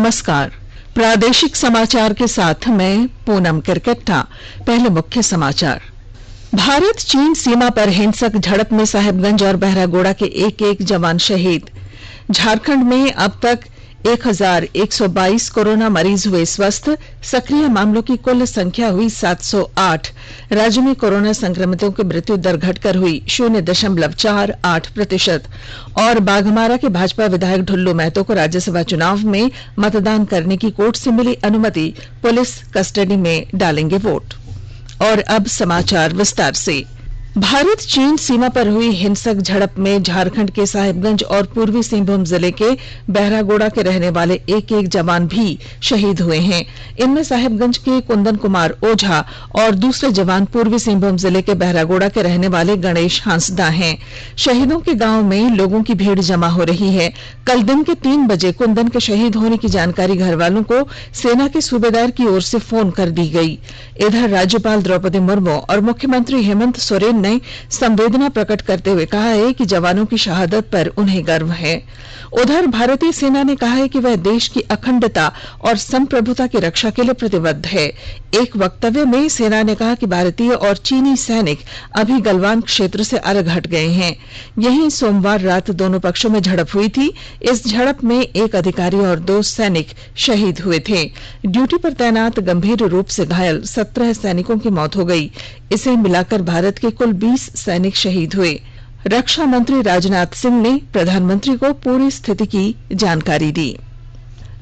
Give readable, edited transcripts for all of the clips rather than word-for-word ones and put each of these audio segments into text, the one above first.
नमस्कार। प्रादेशिक समाचार के साथ मैं पूनम किरकेट्टा। पहले मुख्य समाचार। भारत चीन सीमा पर हिंसक झड़प में साहिबगंज और बहरागोड़ा के एक एक जवान शहीद। झारखंड में अब तक 1122 कोरोना मरीज हुए स्वस्थ। सक्रिय मामलों की कुल संख्या हुई 708। राज्य में कोरोना संक्रमितों की मृत्यु दर घटकर हुई 0.48%। और बाघमारा के भाजपा विधायक ढुल्लू महतो को राज्यसभा चुनाव में मतदान करने की कोर्ट से मिली अनुमति। पुलिस कस्टडी में डालेंगे वोट। और अब समाचार विस्तार से। भारत चीन सीमा पर हुई हिंसक झड़प में झारखंड के साहिबगंज और पूर्वी सिंहभूम जिले के बहरागोड़ा के रहने वाले एक एक जवान भी शहीद हुए हैं। इनमें साहिबगंज के कुंदन कुमार ओझा और दूसरे जवान पूर्वी सिंहभूम जिले के बहरागोड़ा के रहने वाले गणेश हांसदा हैं। शहीदों के गांव में लोगों की भीड़ जमा हो रही है। कल दिन के 3 बजे कुंदन के शहीद होने की जानकारी घर वालों को सेना के सूबेदार की ओर से फोन कर दी गई। इधर राज्यपाल द्रौपदी मुर्मू और मुख्यमंत्री हेमंत सोरेन ने संवेदना प्रकट करते हुए कहा है कि जवानों की शहादत पर उन्हें गर्व है। उधर भारतीय सेना ने कहा है कि वह देश की अखंडता और संप्रभुता की रक्षा के लिए प्रतिबद्ध है। एक वक्तव्य में सेना ने कहा कि भारतीय और चीनी सैनिक अभी गलवान क्षेत्र से अलग हट गए हैं। यहीं सोमवार रात दोनों पक्षों में झड़प हुई थी। इस झड़प में एक अधिकारी और 2 सैनिक शहीद हुए थे। ड्यूटी पर तैनात गंभीर रूप से घायल 17 सैनिकों की मौत हो गई। इसे मिलाकर भारत के कुल 20 सैनिक शहीद हुए। रक्षा मंत्री राजनाथ सिंह ने प्रधानमंत्री को पूरी स्थिति की जानकारी दी।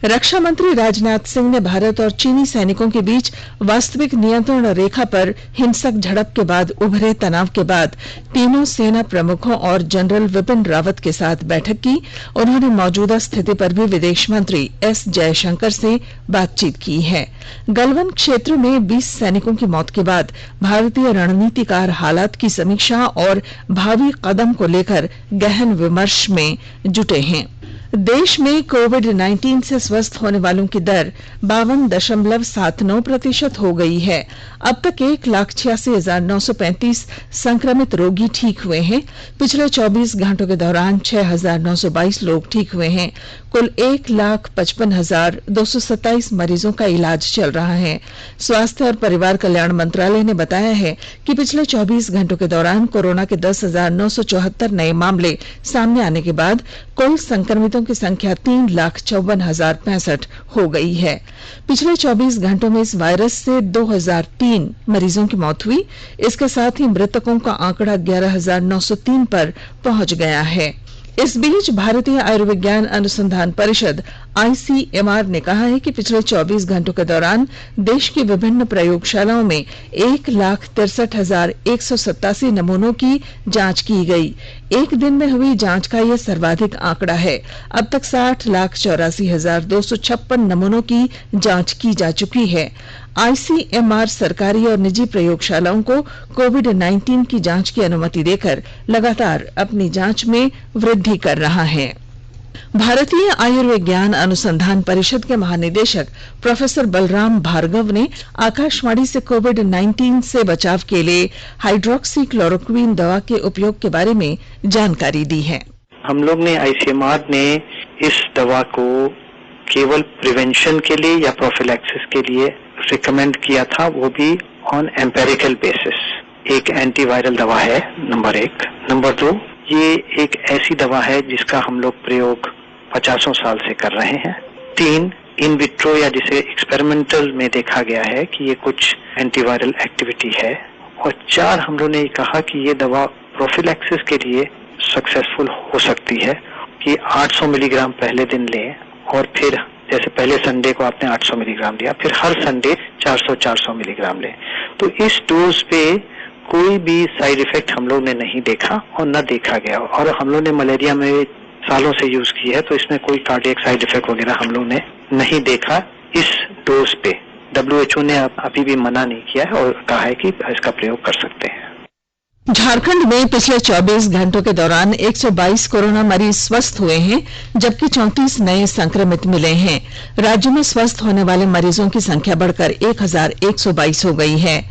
रक्षा मंत्री राजनाथ सिंह ने भारत और चीनी सैनिकों के बीच वास्तविक नियंत्रण रेखा पर हिंसक झड़प के बाद उभरे तनाव के बाद तीनों सेना प्रमुखों और जनरल विपिन रावत के साथ बैठक की। उन्होंने मौजूदा स्थिति पर भी विदेश मंत्री एस जयशंकर से बातचीत की है। गलवान क्षेत्र में 20 सैनिकों की मौत के बाद भारतीय रणनीतिकार हालात की समीक्षा और भावी कदम को लेकर गहन विमर्श में जुटे हैं। देश में कोविड-19 से स्वस्थ होने वालों की दर 52.79% हो गई है। अब तक 1,86,935 संक्रमित रोगी ठीक हुए हैं। पिछले 24 घंटों के दौरान 6,922 लोग ठीक हुए हैं। कुल 1,55,227 मरीजों का इलाज चल रहा है। स्वास्थ्य और परिवार कल्याण मंत्रालय ने बताया है कि पिछले 24 घंटों के दौरान कोरोना के 10,974 नए मामले सामने आने के बाद कुल संक्रमितों की संख्या 3,54,065 हो गई है। पिछले 24 घंटों में इस वायरस से 2,003 मरीजों की मौत हुई। इसके साथ ही मृतकों का आंकड़ा 11,903 पर पहुंच गया है। इस बीच भारतीय आयुर्विज्ञान अनुसंधान परिषद ICMR ने कहा है कि पिछले 24 घंटों के दौरान देश की विभिन्न प्रयोगशालाओं में 1,63,187 नमूनों की जांच की गई। एक दिन में हुई जांच का यह सर्वाधिक आंकड़ा है। अब तक 60,84,256 नमूनों की जांच की जा चुकी है। ICMR सरकारी और निजी प्रयोगशालाओं को कोविड-19 की जांच की अनुमति देकर लगातार अपनी जांच में वृद्धि कर रहा है। भारतीय आयुर्विज्ञान अनुसंधान परिषद के महानिदेशक प्रोफेसर बलराम भार्गव ने आकाशवाणी से कोविड-19 से बचाव के लिए हाइड्रोक्सी क्लोरोक्वीन दवा के उपयोग के बारे में जानकारी दी है। हम लोग ने ICMR ने इस दवा को केवल प्रिवेंशन के लिए या प्रोफिलैक्सिस के लिए रिकमेंड किया था, वो भी ऑन एम्पेरिकल बेसिस। एक एंटीवायरल दवा है, नंबर 1। नंबर 2, ये एक ऐसी दवा है जिसका हम लोग प्रयोग 50 साल से कर रहे हैं। 3, इन विट्रो या जिसे एक्सपेरिमेंटल में देखा गया है कि ये कुछ एंटीवायरल एक्टिविटी है। और 4, हम लोग ने कहा कि ये दवा प्रोफिलैक्सिस के लिए सक्सेसफुल हो सकती है कि 800 मिलीग्राम पहले दिन लें और फिर जैसे पहले संडे को आपने 800 मिलीग्राम लिया, फिर हर संडे 400 मिलीग्राम लें। तो इस डोज पे कोई भी साइड इफेक्ट हम लोग ने नहीं देखा और न देखा गया। और हम लोग ने मलेरिया में सालों से यूज की है, तो इसमें कोई कार्डियक साइड इफेक्ट वगैरह हम लोग ने नहीं देखा इस डोज पे। WHO ने अभी भी मना नहीं किया है और कहा है कि इसका प्रयोग कर सकते हैं। झारखंड में पिछले 24 घंटों के दौरान 122 कोरोना मरीज स्वस्थ हुए हैं, जबकि 34 नए संक्रमित मिले हैं। राज्य में स्वस्थ होने वाले मरीजों की संख्या बढ़कर 1122 हो गई है।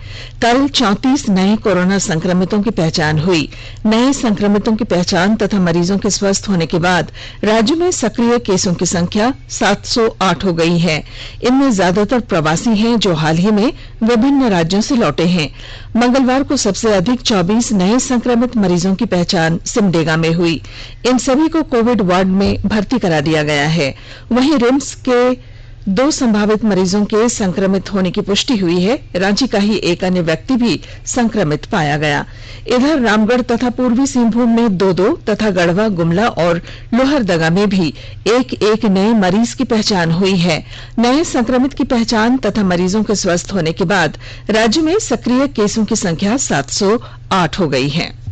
कल 34 नए कोरोना संक्रमितों की पहचान हुई। नए संक्रमितों की पहचान तथा मरीजों के स्वस्थ होने के बाद राज्य में सक्रिय केसों की संख्या 708 हो गई है। इनमें ज्यादातर प्रवासी हैं जो हाल ही में विभिन्न राज्यों से लौटे हैं। मंगलवार को सबसे अधिक 24 नए संक्रमित मरीजों की पहचान सिमडेगा में हुई। इन सभी को कोविड वार्ड में भर्ती करा दिया गया है। वहीं रिम्स के 2 संभावित मरीजों के संक्रमित होने की पुष्टि हुई है। रांची का ही एक अन्य व्यक्ति भी संक्रमित पाया गया। इधर रामगढ़ तथा पूर्वी सिंहभूम में 2-2 तथा गढ़वा, गुमला और लोहरदगा में भी 1-1 नए मरीज की पहचान हुई है। नए संक्रमित की पहचान तथा मरीजों के स्वस्थ होने के बाद राज्य में सक्रिय केसों की संख्या 708 हो गई है।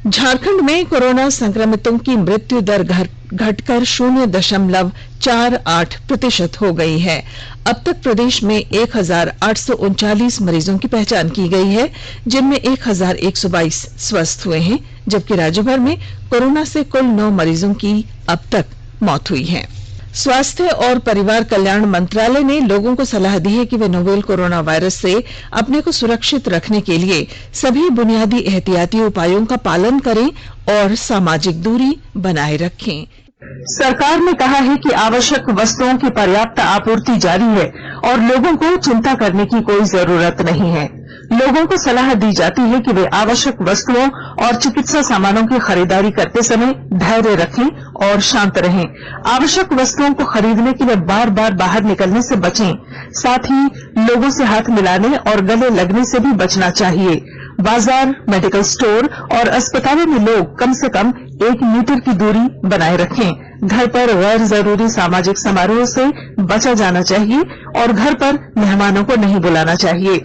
झारखंड में कोरोना संक्रमितों की मृत्यु दर घटकर 0.48% हो गई है। अब तक प्रदेश में 1839 मरीजों की पहचान की गई है, जिनमें 1122 स्वस्थ हुए हैं, जबकि राज्य भर में कोरोना से कुल 9 मरीजों की अब तक मौत हुई है। स्वास्थ्य और परिवार कल्याण मंत्रालय ने लोगों को सलाह दी है कि वे नोवेल कोरोना वायरस से अपने को सुरक्षित रखने के लिए सभी बुनियादी एहतियाती उपायों का पालन करें और सामाजिक दूरी बनाए रखें। सरकार ने कहा है कि आवश्यक वस्तुओं की पर्याप्त आपूर्ति जारी है और लोगों को चिंता करने की कोई जरूरत नहीं है। लोगों को सलाह दी जाती है कि वे आवश्यक वस्तुओं और चिकित्सा सामानों की खरीदारी करते समय धैर्य रखें और शांत रहें। आवश्यक वस्तुओं को खरीदने के लिए बार बार बाहर निकलने से बचें। साथ ही लोगों से हाथ मिलाने और गले लगने से भी बचना चाहिए। बाजार, मेडिकल स्टोर और अस्पतालों में लोग कम से कम 1 मीटर की दूरी बनाए रखें। घर पर गैर जरूरी सामाजिक समारोह से बचा जाना चाहिए और घर पर मेहमानों को नहीं बुलाना चाहिए।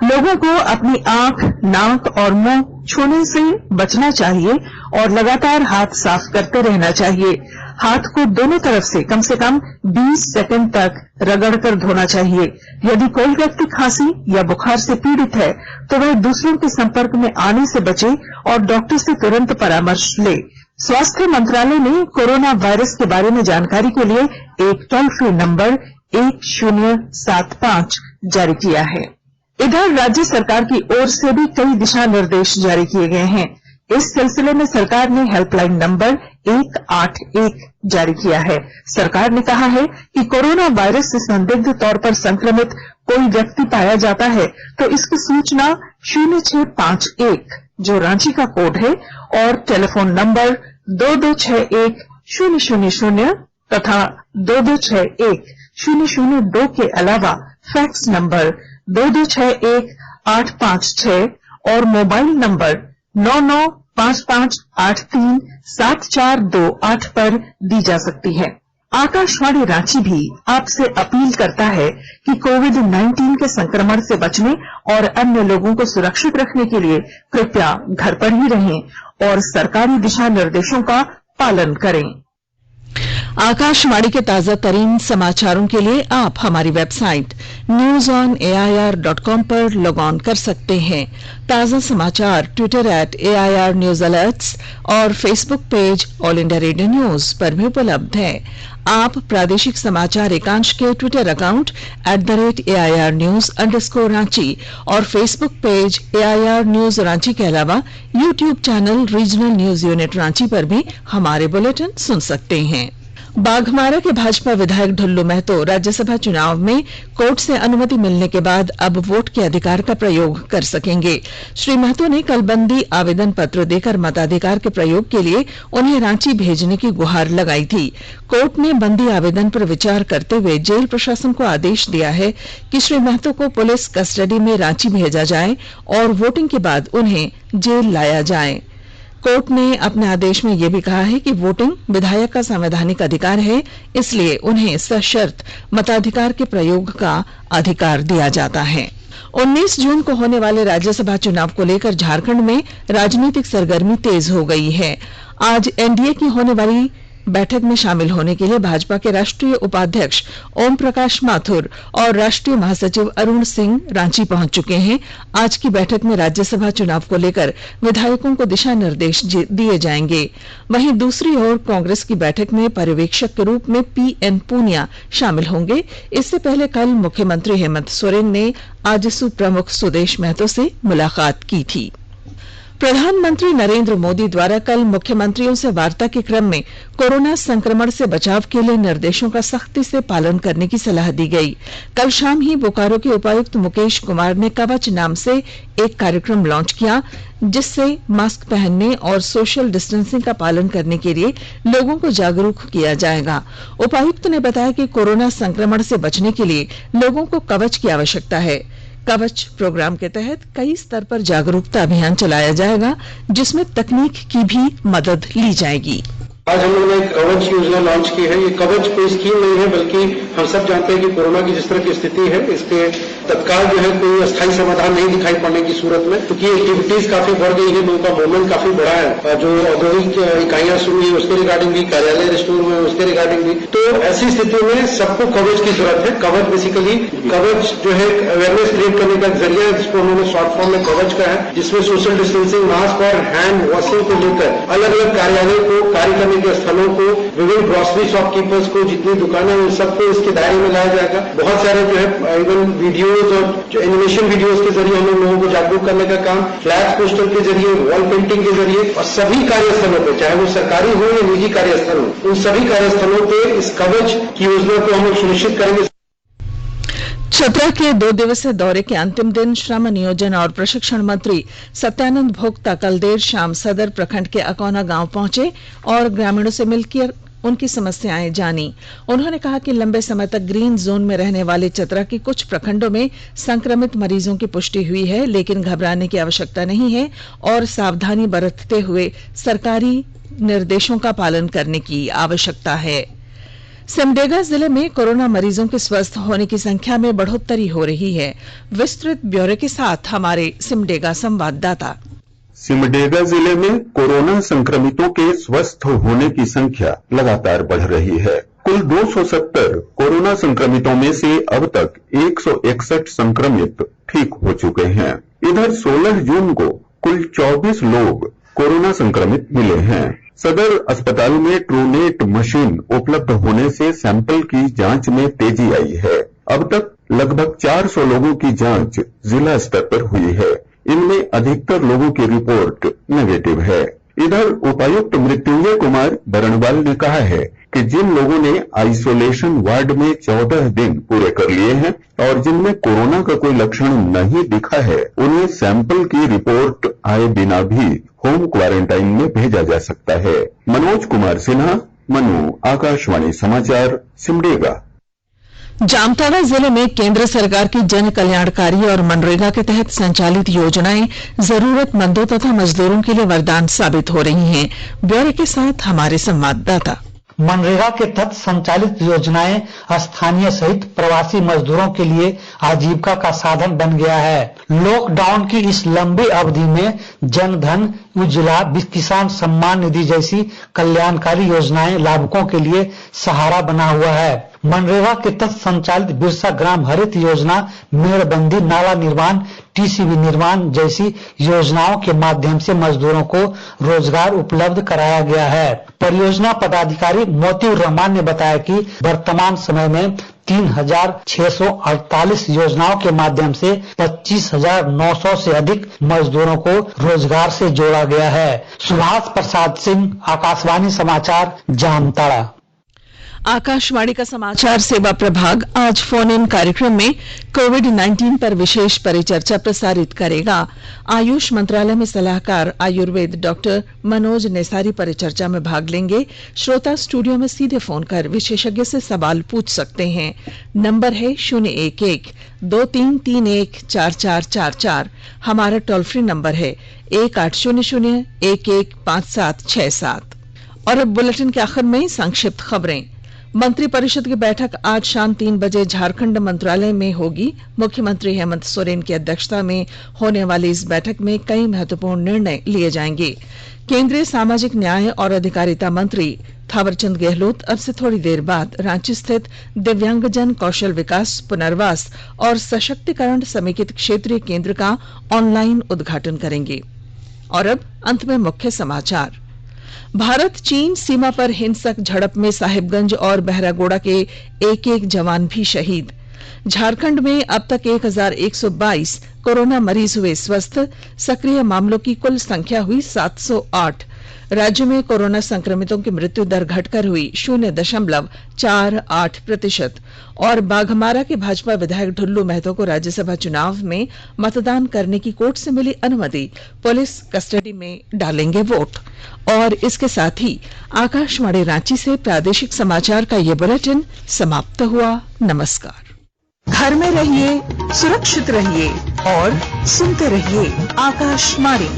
लोगों को अपनी आंख, नाक और मुंह छूने से बचना चाहिए और लगातार हाथ साफ करते रहना चाहिए। हाथ को दोनों तरफ से कम 20 सेकंड तक रगड़कर धोना चाहिए। यदि कोई व्यक्ति खांसी या बुखार से पीड़ित है तो वह दूसरों के संपर्क में आने से बचे और डॉक्टर से तुरंत परामर्श ले। स्वास्थ्य मंत्रालय ने कोरोना वायरस के बारे में जानकारी के लिए एक टोल फ्री नंबर 1075 जारी किया है। इधर राज्य सरकार की ओर से भी कई दिशा निर्देश जारी किए गए हैं। इस सिलसिले में सरकार ने हेल्पलाइन नंबर 181 जारी किया है। सरकार ने कहा है कि कोरोना वायरस से संदिग्ध तौर पर संक्रमित कोई व्यक्ति पाया जाता है तो इसकी सूचना 0651 जो रांची का कोड है और टेलीफोन नंबर 2261-000 तथा 2261-002 के अलावा फैक्स नंबर 2261-856 और मोबाइल नंबर 9955837428 पर दी जा सकती है। आकाशवाणी रांची भी आपसे अपील करता है कि कोविड-19 के संक्रमण से बचने और अन्य लोगों को सुरक्षित रखने के लिए कृपया घर पर ही रहें और सरकारी दिशा निर्देशों का पालन करें। आकाशवाणी के ताजा तरीन समाचारों के लिए आप हमारी वेबसाइट newsonair.com पर लॉग ऑन कर सकते हैं। ताजा समाचार ट्विटर @AIR News Alerts और Facebook page all India radio news पर भी उपलब्ध है। आप प्रादेशिक समाचार एकांश के ट्विटर अकाउंट @AIR News_Ranchi और Facebook page AIR News Ranchi के अलावा YouTube channel regional news unit Ranchi पर भी हमारे बुलेटिन सुन सकते हैं। बाघमारा के भाजपा विधायक ढुल्लू महतो राज्यसभा चुनाव में कोर्ट से अनुमति मिलने के बाद अब वोट के अधिकार का प्रयोग कर सकेंगे। श्री महतो ने कल बंदी आवेदन पत्र देकर मताधिकार के प्रयोग के लिए उन्हें रांची भेजने की गुहार लगाई थी। कोर्ट ने बंदी आवेदन पर विचार करते हुए जेल प्रशासन को आदेश दिया है कि श्री महतो को पुलिस कस्टडी में रांची भेजा जाए और वोटिंग के बाद उन्हें जेल लाया जाए। कोर्ट ने अपने आदेश में यह भी कहा है कि वोटिंग विधायक का संवैधानिक अधिकार है, इसलिए उन्हें सशर्त मताधिकार के प्रयोग का अधिकार दिया जाता है। 19 जून को होने वाले राज्यसभा चुनाव को लेकर झारखंड में राजनीतिक सरगर्मी तेज हो गई है। आज एनडीए की होने वाली बैठक में शामिल होने के लिए भाजपा के राष्ट्रीय उपाध्यक्ष ओम प्रकाश माथुर और राष्ट्रीय महासचिव अरुण सिंह रांची पहुंच चुके हैं। आज की बैठक में राज्यसभा चुनाव को लेकर विधायकों को दिशा निर्देश दिए जाएंगे। वहीं दूसरी ओर कांग्रेस की बैठक में पर्यवेक्षक के रूप में पीएन पूनिया शामिल होंगे। इससे पहले कल मुख्यमंत्री हेमंत सोरेन ने आजसू प्रमुख सुदेश महतो से मुलाकात की थी। प्रधानमंत्री नरेंद्र मोदी द्वारा कल मुख्यमंत्रियों से वार्ता के क्रम में कोरोना संक्रमण से बचाव के लिए निर्देशों का सख्ती से पालन करने की सलाह दी गई। कल शाम ही बोकारो के उपायुक्त मुकेश कुमार ने कवच नाम से एक कार्यक्रम लॉन्च किया, जिससे मास्क पहनने और सोशल डिस्टेंसिंग का पालन करने के लिए लोगों को जागरूक किया जाएगा। उपायुक्त ने बताया कि कोरोना संक्रमण से बचने के लिए लोगों को कवच की आवश्यकता है। कवच प्रोग्राम के तहत कई स्तर पर जागरूकता अभियान चलाया जाएगा, जिसमें तकनीक की भी मदद ली जाएगी। आज हम लोगों ने एक कवच योजना लॉन्च की है। ये कवच कोई स्कीम नहीं है, बल्कि हम सब जानते हैं कि कोरोना की जिस तरह की स्थिति है, इसके तत्काल जो है कोई अस्थायी समाधान नहीं दिखाई पड़ने की सूरत में, क्योंकि एक्टिविटीज काफी बढ़ गई है, लोगों का मूवमेंट काफी बढ़ा है, जो औद्योगिक इकाइयां शुरू हुई उसके रिगार्डिंग भी, कार्यालय स्टोर में उसके रिगार्डिंग भी। तो ऐसी स्थिति में सबको कवच की जरूरत है। कवच बेसिकली कवच जो है अवेयरनेस क्रिएट करने का जरिया है, जिसको उन्होंने शॉर्ट फॉर्म में कवच का है, जिसमें सोशल डिस्टेंसिंग, मास्क और हैंड वॉशिंग को लेकर अलग अलग कार्यालय को, कार्य करने के स्थलों को, विभिन्न ग्रोसरी शॉपकीपर्स को, जितनी दुकानें उन सबको इसके दायरे में लाया जाएगा। बहुत सारे जो है इवन वीडियोज और जो एनिमेशन वीडियोज के जरिए हम लोगों को जागरूक करने का काम, फ्लैक्स पोस्टर के जरिए, वॉल पेंटिंग के जरिए, और सभी कार्यस्थलों पर, चाहे वो सरकारी हो या निजी कार्यस्थल हो, उन सभी कार्यस्थलों पर इस कवच की योजना को हम लोग सुनिश्चित करेंगे। चतरा के 2 दिवसीय दौरे के अंतिम दिन श्रम नियोजन और प्रशिक्षण मंत्री सत्यानंद भोक्ता कल देर शाम सदर प्रखंड के अकौना गांव पहुंचे और ग्रामीणों से मिलकर उनकी समस्याएं जानी। उन्होंने कहा कि लंबे समय तक ग्रीन जोन में रहने वाले चतरा के कुछ प्रखंडों में संक्रमित मरीजों की पुष्टि हुई है, लेकिन घबराने की आवश्यकता नहीं है और सावधानी बरतते हुए सरकारी निर्देशों का पालन करने की आवश्यकता है। सिमडेगा जिले में कोरोना मरीजों के स्वस्थ होने की संख्या में बढ़ोतरी हो रही है। विस्तृत ब्यौरे के साथ हमारे सिमडेगा संवाददाता। सिमडेगा जिले में कोरोना संक्रमितों के स्वस्थ होने की संख्या लगातार बढ़ रही है। कुल 270 कोरोना संक्रमितों में से अब तक 161 संक्रमित ठीक हो चुके हैं। इधर 16 जून को कुल 24 लोग कोरोना संक्रमित मिले हैं। सदर अस्पताल में ट्रूनेट मशीन उपलब्ध होने से सैंपल की जांच में तेजी आई है। अब तक लगभग 400 लोगों की जांच जिला स्तर पर हुई है। इनमें अधिकतर लोगों की रिपोर्ट नेगेटिव है। इधर उपायुक्त मृत्युंजय कुमार बरणवाल ने कहा है कि जिन लोगों ने आइसोलेशन वार्ड में 14 दिन पूरे कर लिए हैं और जिनमें कोरोना का कोई लक्षण नहीं दिखा है, उन्हें सैंपल की रिपोर्ट आए बिना भी होम क्वारंटाइन में भेजा जा सकता है। मनोज कुमार सिन्हा, मनु, आकाशवाणी समाचार, सिमडेगा। जामताड़ा जिले में केंद्र सरकार की जन कल्याणकारी और मनरेगा के तहत संचालित योजनाएं जरूरतमंदों तथा मजदूरों के लिए वरदान साबित हो रही हैं। ब्यौरे के साथ हमारे संवाददाता। मनरेगा के तहत संचालित योजनाएं स्थानीय सहित प्रवासी मजदूरों के लिए आजीविका का साधन बन गया है। लॉकडाउन की इस लंबी अवधि में जनधन, उज्ज्वला, किसान सम्मान निधि जैसी कल्याणकारी योजनाएं लाभुकों के लिए सहारा बना हुआ है। मनरेगा के तहत संचालित बिरसा ग्राम हरित योजना, मेड़बंदी, नाला निर्माण, टीसीबी निर्माण जैसी योजनाओं के माध्यम से मजदूरों को रोजगार उपलब्ध कराया गया है। परियोजना पदाधिकारी मोतीउर रहमान ने बताया कि वर्तमान समय में 3648 योजनाओं के माध्यम से 25,900 से अधिक मजदूरों को रोजगार से जोड़ा गया है। सुभाष प्रसाद सिंह, आकाशवाणी समाचार, जामताड़ा। आकाशवाणी का समाचार सेवा प्रभाग आज फोन इन कार्यक्रम में कोविड-19 पर विशेष परिचर्चा प्रसारित करेगा। आयुष मंत्रालय में सलाहकार आयुर्वेद डॉक्टर मनोज नेसारी परिचर्चा में भाग लेंगे। श्रोता स्टूडियो में सीधे फोन कर विशेषज्ञ से सवाल पूछ सकते हैं। नंबर है 011-2331-4444। हमारा टोल फ्री नंबर है 1800-115767। और अब बुलेटिन के आखिर में संक्षिप्त खबरें। मंत्रिपरिषद की बैठक आज शाम 3 बजे झारखंड मंत्रालय में होगी। मुख्यमंत्री हेमंत सोरेन की अध्यक्षता में होने वाली इस बैठक में कई महत्वपूर्ण निर्णय लिए जाएंगे। केंद्रीय सामाजिक न्याय और अधिकारिता मंत्री थावरचंद गहलोत अब से थोड़ी देर बाद रांची स्थित दिव्यांगजन कौशल विकास, पुनर्वास और सशक्तिकरण समेकित क्षेत्रीय केंद्र का ऑनलाइन उद्घाटन करेंगे। और अब अंत में मुख्य समाचार। भारत चीन सीमा पर हिंसक झड़प में साहिबगंज और बहरागोड़ा के एक जवान भी शहीद। झारखंड में अब तक 1122 कोरोना मरीज हुए स्वस्थ। सक्रिय मामलों की कुल संख्या हुई 708। राज्य में कोरोना संक्रमितों की मृत्यु दर घटकर हुई 0.48%। और बाघमारा के भाजपा विधायक ढुल्लू महतो को राज्यसभा चुनाव में मतदान करने की कोर्ट से मिली अनुमति, पुलिस कस्टडी में डालेंगे वोट। और इसके साथ ही आकाशवाणी रांची से प्रादेशिक समाचार का ये बुलेटिन समाप्त हुआ। नमस्कार। घर में रहिए, सुरक्षित रहिए और सुनते रहिए आकाशवाणी।